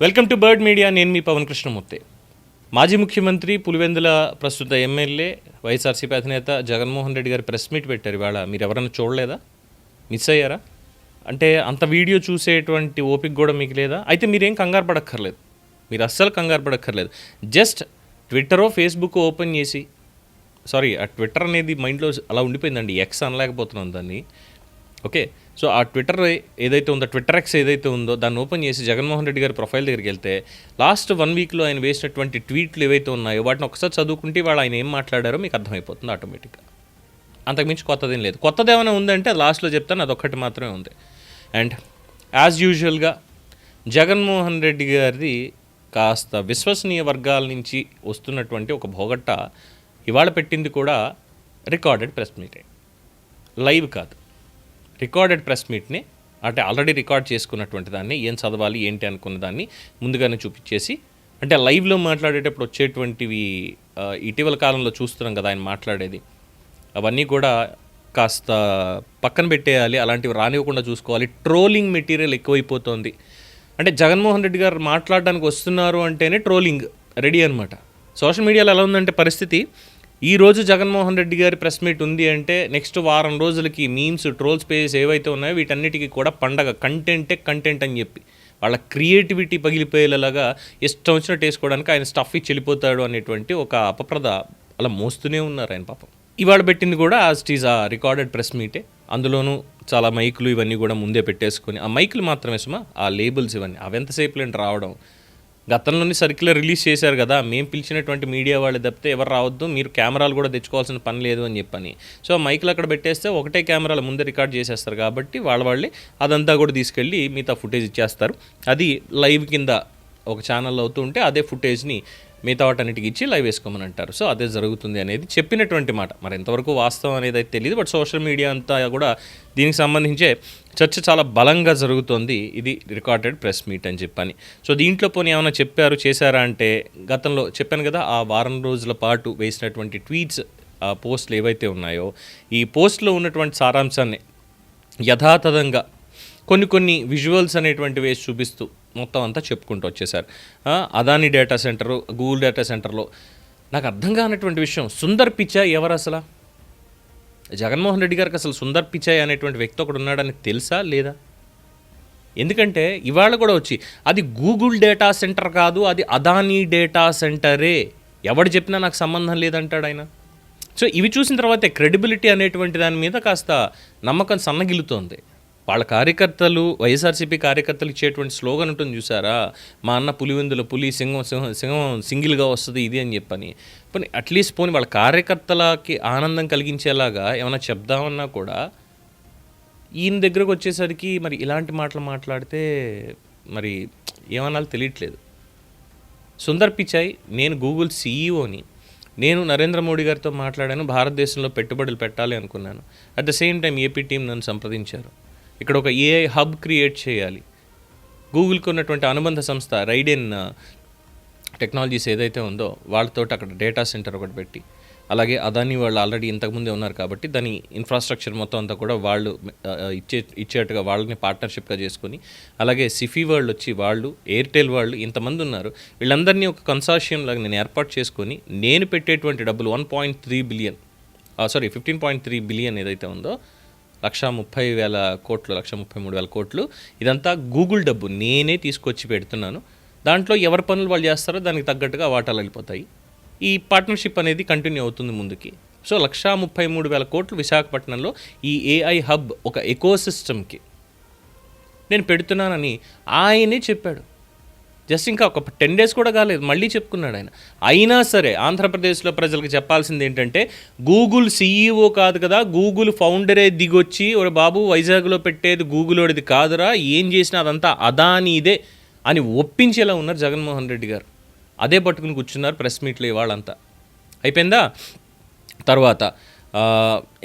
Welcome to bird media. నేను మీ పవన్ కృష్ణమూర్తి. మాజీ ముఖ్యమంత్రి పులివెందుల ప్రస్తుత ఎమ్మెల్యే వైఎస్ఆర్సీపీ అధినేత జగన్మోహన్ రెడ్డి గారు ప్రెస్ మీట్ పెట్టారు. ఇవాళ మీరు ఎవరైనా చూడలేదా? మిస్ అయ్యారా? అంటే అంత వీడియో చూసేటువంటి ఓపిక కూడా మీకు లేదా? అయితే మీరేం కంగారు పడక్కర్లేదు, మీరు అస్సలు కంగారు పడక్కర్లేదు. జస్ట్ ట్విట్టరో ఫేస్బుక్ ఓపెన్ చేసి, సారీ ఆ ట్విట్టర్ అనేది మైండ్లో అలా ఉండిపోయిందండి, ఎక్స్ అనలేకపోతున్నాం దాన్ని. ఓకే, సో ఆ ట్విట్టర్ ఏదైతే ఉందో, ట్విట్టర్ ఎక్స్ ఏదైతే ఉందో దాన్ని ఓపెన్ చేసి జగన్మోహన్ రెడ్డి గారి ప్రొఫైల్ దగ్గరికి వెళ్తే లాస్ట్ 1 వీక్లో ఆయన వేసినటువంటి ట్వీట్లు ఏవైతే ఉన్నాయో వాటిని ఒకసారి చదువుకుంటే వాళ్ళు ఆయన ఏం మాట్లాడారో మీకు అర్థమైపోతుంది ఆటోమేటిక్గా. అంతకుమించి కొత్తదేం లేదు. కొత్తదేమైనా ఉందంటే అది లాస్ట్లో చెప్తాను, అదొక్కటి మాత్రమే ఉంది. అండ్ యాజ్ యూజువల్గా జగన్మోహన్ రెడ్డి గారిది కాస్త విశ్వసనీయ వర్గాల నుంచి వస్తున్నటువంటి ఒక భోగట్ట ఇవాళ పెట్టింది కూడా రికార్డెడ్ ప్రెస్ మీటే, లైవ్ కాదు, రికార్డెడ్ ప్రెస్ మీట్ని. అంటే ఆల్రెడీ రికార్డ్ చేసుకున్నటువంటి దాన్ని ఏం చదవాలి ఏంటి అనుకున్న దాన్ని ముందుగానే చూపించేసి, అంటే లైవ్లో మాట్లాడేటప్పుడు వచ్చేటువంటివి ఇటీవల కాలంలో చూస్తున్నాం కదా ఆయన మాట్లాడేది, అవన్నీ కూడా కాస్త పక్కన పెట్టేయాలి, అలాంటివి రానివ్వకుండా చూసుకోవాలి. ట్రోలింగ్ మెటీరియల్ ఎక్కువైపోతుంది. అంటే జగన్మోహన్ రెడ్డి గారు మాట్లాడడానికి వస్తున్నారు అంటేనే ట్రోలింగ్ రెడీ అనమాట. సోషల్ మీడియాలో ఎలా ఉందంటే పరిస్థితి, ఈరోజు జగన్మోహన్ రెడ్డి గారి ప్రెస్ మీట్ ఉంది అంటే నెక్స్ట్ వారం రోజులకి మీమ్స్, ట్రోల్స్ పేజెస్ ఏవైతే ఉన్నాయో వీటన్నిటికీ కూడా పండగ. కంటెంట్ అని చెప్పి వాళ్ళ క్రియేటివిటీ పగిలిపోయేలాగా ఇష్టం వచ్చినట్టు వేసుకోవడానికి ఆయన స్టఫ్ ఇచ్చి వెళ్ళిపోతాడు అనేటువంటి ఒక అపప్రద అలా మోస్తూనే ఉన్నారు ఆయన పాపం. ఇవాళ పెట్టింది కూడా ఈజ్ ఆ రికార్డెడ్ ప్రెస్ మీటే. అందులోనూ చాలా మైకులు ఇవన్నీ కూడా ముందే పెట్టేసుకొని, ఆ మైకులు మాత్రమే సుమా, ఆ లేబుల్స్ ఇవన్నీ అవి ఎంతసేపు రావడం. గతంలోని సర్క్యులర్ రిలీజ్ చేశారు కదా, మేము పిలిచినటువంటి మీడియా వాళ్ళు తప్పితే ఎవరు రావద్దు, మీరు కెమెరాలు కూడా తెచ్చుకోవాల్సిన పని లేదు అని చెప్పని. సో మైకులు అక్కడ పెట్టేస్తే ఒకటే కెమెరాలు ముందే రికార్డ్ చేసేస్తారు కాబట్టి వాళ్ళే అదంతా కూడా తీసుకెళ్ళి మిగతా ఫుటేజ్ ఇచ్చేస్తారు. అది లైవ్ కింద ఒక ఛానల్లో అవుతూ ఉంటే అదే ఫుటేజ్ని మిగతా వాటన్నిటికి ఇచ్చి లైవ్ వేసుకోమని అంటారు. సో అదే జరుగుతుంది అనేది చెప్పినటువంటి మాట. మరి ఎంతవరకు వాస్తవం అనేది అయితే తెలియదు, బట్ సోషల్ మీడియా అంతా కూడా దీనికి సంబంధించే చర్చ చాలా బలంగా జరుగుతోంది. ఇది రికార్డెడ్ ప్రెస్ మీట్ అని చెప్పని. సో దీంట్లో పోనీ ఏమైనా చెప్పారు చేశారా అంటే, గతంలో చెప్పాను కదా, ఆ వారం రోజుల పాటు వేసినటువంటి ట్వీట్స్, ఆ పోస్టులు ఏవైతే ఉన్నాయో ఈ పోస్ట్లో ఉన్నటువంటి సారాంశాన్ని యథాతథంగా కొన్ని విజువల్స్ అనేటువంటి వేసి చూపిస్తూ మొత్తం అంతా చెప్పుకుంటూ వచ్చేసారు. Adani data centre, Google data సెంటర్లో నాకు అర్థం కానటువంటి విషయం, సుందర్ పిచాయ్ ఎవరు అసలు? జగన్మోహన్ రెడ్డి గారికి అసలు సుందర్ పిచాయ్ అనేటువంటి వ్యక్తి ఒకడు ఉన్నాడని తెలుసా లేదా? ఎందుకంటే ఇవాళ కూడా వచ్చి అది గూగుల్ డేటా సెంటర్ కాదు, అది అదానీ డేటా సెంటరే, ఎవడు చెప్పినా నాకు సంబంధం లేదంటాడు ఆయన. సో ఇవి చూసిన తర్వాతే క్రెడిబిలిటీ అనేటువంటి దాని మీద కాస్త నమ్మకం సన్నగిలుతోంది. వాళ్ళ కార్యకర్తలు, వైఎస్ఆర్సీపీ కార్యకర్తలు ఇచ్చేటువంటి స్లోగన్ ఉంటుంది చూసారా, మా అన్న పులివెందుల పులి, సింహం సింగిల్గా వస్తుంది ఇది అని చెప్పని. పోనీ అట్లీస్ట్ పోనీ వాళ్ళ కార్యకర్తలకి ఆనందం కలిగించేలాగా ఏమైనా చెప్దామన్నా కూడా ఈయన దగ్గరకు వచ్చేసరికి మరి ఇలాంటి మాటలు మాట్లాడితే మరి ఏమన్నా తెలియట్లేదు. సుందర్ పిచాయ్, నేను గూగుల్ సీఈఓని, నేను నరేంద్ర మోడీ గారితో మాట్లాడాను, భారతదేశంలో పెట్టుబడులు పెట్టాలి అనుకున్నాను. At the same time AP team నన్ను సంప్రదించారు, ఇక్కడ ఒక ఏఐ హబ్ క్రియేట్ చేయాలి. గూగుల్కి ఉన్నటువంటి అనుబంధ సంస్థ రైడెన్ టెక్నాలజీస్ ఏదైతే ఉందో వాళ్ళతో అక్కడ డేటా సెంటర్ ఒకటి పెట్టి, అలాగే అదాని వాళ్ళు ఆల్రెడీ ఇంతకుముందే ఉన్నారు కాబట్టి దాని ఇన్ఫ్రాస్ట్రక్చర్ మొత్తం అంతా కూడా వాళ్ళు ఇచ్చేట్టుగా వాళ్ళని పార్ట్నర్షిప్గా చేసుకొని, అలాగే సిఫీ వాళ్ళు వచ్చి వాళ్ళు, ఎయిర్టెల్ వాళ్ళు, ఇంతమంది ఉన్నారు, వీళ్ళందరినీ ఒక కన్సార్షియం లాగా నేను ఏర్పాటు చేసుకొని నేను పెట్టేటువంటి డబ్బులు 1.3 బిలియన్ 15.3 బిలియన్ ఏదైతే ఉందో 1,30,000 కోట్లు, 1,33,000 కోట్లు, ఇదంతా గూగుల్ డబ్బు నేనే తీసుకొచ్చి పెడుతున్నాను. దాంట్లో ఎవరి పనులు వాళ్ళు చేస్తారో దానికి తగ్గట్టుగా వాటాలు వెళ్ళిపోతాయి. ఈ పార్ట్నర్షిప్ అనేది కంటిన్యూ అవుతుంది ముందుకి. సో 1,33,000 కోట్లు విశాఖపట్నంలో ఈ ఏఐ హబ్ ఒక ఎకోసిస్టమ్కి నేను పెడుతున్నానని ఆయనే చెప్పాడు. జస్ట్ ఇంకా ఒక 10 days కూడా కాలేదు, మళ్ళీ చెప్పుకున్నాడు ఆయన. అయినా సరే ఆంధ్రప్రదేశ్లో ప్రజలకు చెప్పాల్సింది ఏంటంటే, గూగుల్ సీఈఓ కాదు కదా, గూగుల్ ఫౌండరే దిగొచ్చి ఒరే బాబు వైజాగ్లో పెట్టేది గూగులోడిది కాదురా, ఏం చేసినా అదంతా అదానీదే అని ఒప్పించేలా ఉన్నారు జగన్మోహన్ రెడ్డి గారు. అదే పట్టుకుని కూర్చున్నారు ప్రెస్ మీట్లో ఇవాళంతా. అయిపోయిందా? తర్వాత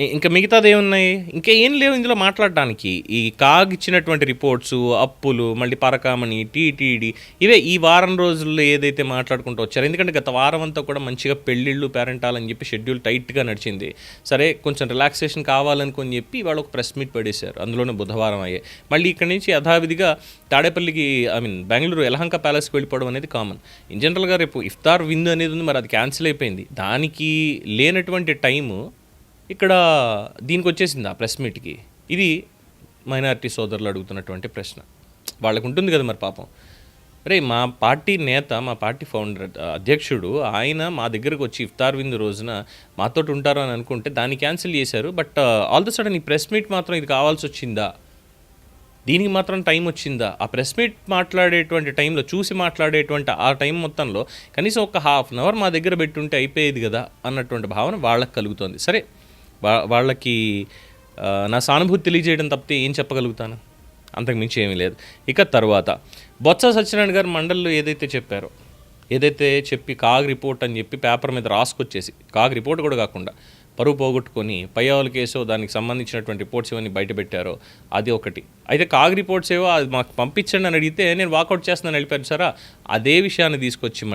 ఇంకా మిగతాది ఏమున్నాయి, ఇంకా ఏం లేవు ఇందులో మాట్లాడడానికి. ఈ కాగ్ ఇచ్చినటువంటి రిపోర్ట్స్, అప్పులు, మళ్ళీ పరకామణి, టీటీడీ, ఇవే ఈ వారం రోజుల్లో ఏదైతే మాట్లాడుకుంటూ వచ్చారో. ఎందుకంటే గత వారం అంతా కూడా మంచిగా పెళ్ళిళ్ళు, పేరెంటాలని చెప్పి షెడ్యూల్ టైట్గా నడిచింది. సరే కొంచెం రిలాక్సేషన్ కావాలనుకొని చెప్పి ఇవాళ ఒక ప్రెస్ మీట్ పడేశారు, అందులోనే బుధవారం అయ్యే. మళ్ళీ ఇక్కడి నుంచి యథావిధిగా తాడేపల్లికి బెంగళూరు యలహంక ప్యాలెస్కి వెళ్ళిపోవడం అనేది కామన్. ఇన్ జనరల్గా రేపు ఇఫ్తార్ విందు అనేది ఉంది, మరి అది క్యాన్సిల్ అయిపోయింది. దానికి లేనటువంటి టైము ఇక్కడ దీనికి వచ్చేసింది ఆ ప్రెస్ మీట్కి. ఇది మైనారిటీ సోదరులు అడుగుతున్నటువంటి ప్రశ్న. వాళ్ళకు ఉంటుంది కదా మరి పాపం. రే మా పార్టీ నేత, మా పార్టీ ఫౌండర్, అధ్యక్షుడు ఆయన మా దగ్గరకు వచ్చి ఇఫ్తార్ విందు రోజున మాతోటి ఉంటారు అని అనుకుంటే దాన్ని క్యాన్సిల్ చేశారు. బట్ ఆల్ ద సడన్ ఈ ప్రెస్ మీట్ మాత్రం ఇది కావాల్సి వచ్చిందా, దీనికి మాత్రం టైం వచ్చిందా? ఆ ప్రెస్ మీట్ మాట్లాడేటువంటి టైంలో, చూసి మాట్లాడేటువంటి ఆ టైం మొత్తంలో కనీసం ఒక హాఫ్ అన్ అవర్ మా దగ్గర పెట్టుంటే అయిపోయేది కదా అన్నటువంటి భావన వాళ్ళకి కలుగుతోంది. సరే వాళ్ళకి నా సానుభూతి తెలియజేయడం తప్పితే ఏం చెప్పగలుగుతాను, అంతకుమించి ఏమీ లేదు. ఇక తర్వాత బొత్స సత్యనారాయణ గారు మండలిలో ఏదైతే చెప్పారో, ఏదైతే చెప్పి కాగ్ రిపోర్ట్ అని చెప్పి పేపర్ మీద రాసుకొచ్చేసి, కాగ్ రిపోర్ట్ కూడా కాకుండా పరువు పోగొట్టుకొని పయ్యావుల కేసు దానికి సంబంధించినటువంటి రిపోర్ట్స్ ఇవన్నీ బయటపెట్టారో అది ఒకటి. అయితే కాగ్ రిపోర్ట్స్ ఏవో అది మాకు పంపించండి అని అడిగితే నేను వాకౌట్ చేస్తున్నాను వెళ్ళిపోయాను సారా. అదే విషయాన్ని తీసుకొచ్చి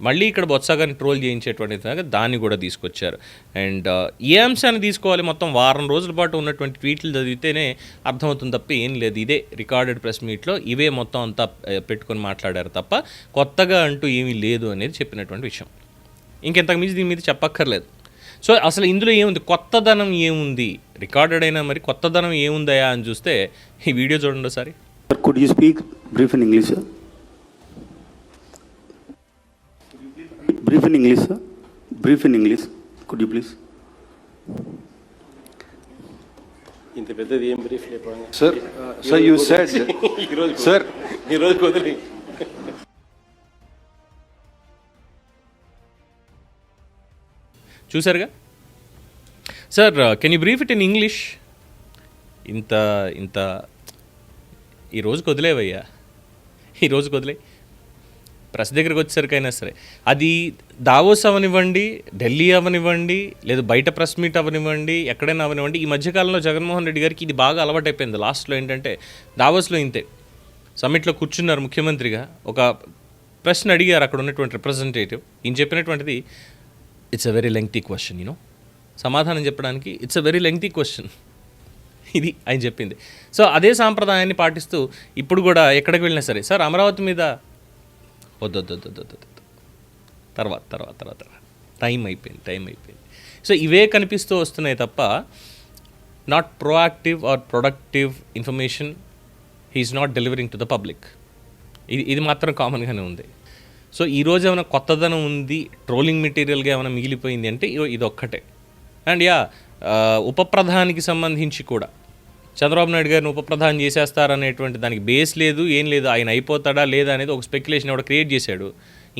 మళ్ళీ ఇక్కడ బొత్స గారిని ట్రోల్ చేయించేటువంటి దాన్ని కూడా తీసుకొచ్చారు. అండ్ ఏ అంశాన్ని తీసుకోవాలి, మొత్తం వారం రోజుల పాటు ఉన్నటువంటి ట్వీట్లు చదివితేనే అర్థమవుతుంది తప్ప ఏం లేదు. ఇదే రికార్డెడ్ ప్రెస్ మీట్లో ఇవే మొత్తం అంతా పెట్టుకొని మాట్లాడారు తప్ప కొత్తగా అంటూ ఏమీ లేదు అనేది చెప్పినటువంటి విషయం. ఇంకెంతకు మించి దీని మీద చెప్పక్కర్లేదు. సో అసలు ఇందులో ఏముంది, కొత్తదనం ఏముంది, రికార్డెడ్ అయినా మరి కొత్తదనం ఏముందయా అని చూస్తే ఈ వీడియో చూడండి ఒకసారి. Could you speak brief in English, sir? Brief in English, sir. Brief in English. Could you please? ఇంత పెద్దది ఏం బ్రీఫ్ లేపండి Sir, sir, you said, sir. ఈ రోజు వదిలి చూసారుగా sir. Can you brief it in English? ఇంత ఈ రోజుకి వదిలేవయ్యా, ఈ రోజుకి వదిలే. ప్రెస్ దగ్గరికి వచ్చేసరికైనా సరే అది దావోస్ అవనివ్వండి, ఢిల్లీ అవనివ్వండి, లేదా బయట ప్రెస్ మీట్ అవనివ్వండి, ఎక్కడైనా అవనివ్వండి, ఈ మధ్యకాలంలో జగన్మోహన్ రెడ్డి గారికి ఇది బాగా అలవాటైపోయింది. లాస్ట్లో ఏంటంటే దావోస్లో ఇంతే, సమ్మిట్లో కూర్చున్నారు ముఖ్యమంత్రిగా, ఒక ప్రశ్న అడిగారు అక్కడ ఉన్నటువంటి రిప్రజెంటేటివ్. ఈయన చెప్పినటువంటిది it's a very lengthy question, సమాధానం చెప్పడానికి it's a very lengthy question, ఇది ఆయన చెప్పింది. సో అదే సాంప్రదాయాన్ని పాటిస్తూ ఇప్పుడు కూడా ఎక్కడికి వెళ్ళినా సరే, సార్ అమరావతి మీద వద్దు తర్వాత టైం అయిపోయింది. సో ఇవే కనిపిస్తూ వస్తున్నాయి తప్ప not proactive or productive information he's not delivering to the public. ఇది మాత్రం కామన్గానే ఉంది. సో ఈరోజు ఏమైనా కొత్తదనం ఉంది, ట్రోలింగ్ మెటీరియల్గా ఏమైనా మిగిలిపోయింది అంటే ఇది ఒక్కటే. అండ్ ఉప ప్రధానికి సంబంధించి కూడా చంద్రబాబు నాయుడు గారిని ఉప ప్రధాని చేసేస్తారనేటువంటి దానికి బేస్ లేదు, ఏం లేదు. ఆయన అయిపోతాడా లేదా అనేది ఒక స్పెక్యులేషన్ కూడా క్రియేట్ చేశాడు.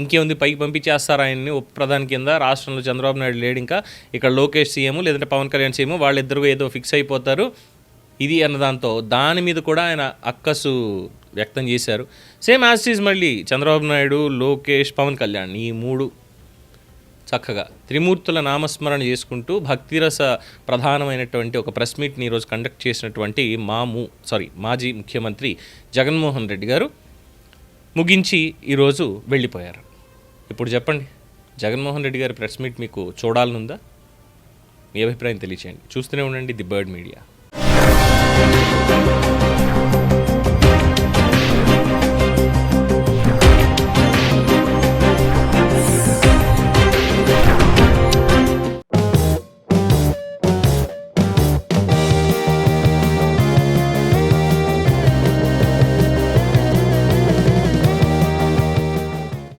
ఇంకేముంది, పైకి పంపించేస్తారు ఆయన్ని ఉప ప్రధాని కింద. రాష్ట్రంలో చంద్రబాబు నాయుడు లేడు, ఇంకా ఇక్కడ లోకేష్ సీఎం లేదంటే పవన్ కళ్యాణ్ సీఎం, వాళ్ళిద్దరూ ఏదో ఫిక్స్ అయిపోతారు ఇది అన్నదాంతో దాని మీద కూడా ఆయన అక్కసు వ్యక్తం చేశారు. సేమ్ యాజ్ ఈజ్ మళ్ళీ చంద్రబాబు నాయుడు, లోకేష్, పవన్ కళ్యాణ్, ఈ మూడు చక్కగా త్రిమూర్తుల నామస్మరణ చేసుకుంటూ భక్తిరస ప్రధానమైనటువంటి ఒక ప్రెస్ మీట్ని ఈరోజు కండక్ట్ చేసినటువంటి మాజీ ముఖ్యమంత్రి జగన్మోహన్ రెడ్డి గారు ముగించి ఈరోజు వెళ్ళిపోయారు. ఇప్పుడు చెప్పండి, జగన్మోహన్ రెడ్డి గారి ప్రెస్ మీట్ మీకు చూడాలనుందా? మీ అభిప్రాయం తెలియచేయండి. చూస్తూనే ఉండండి ది బర్డ్ మీడియా.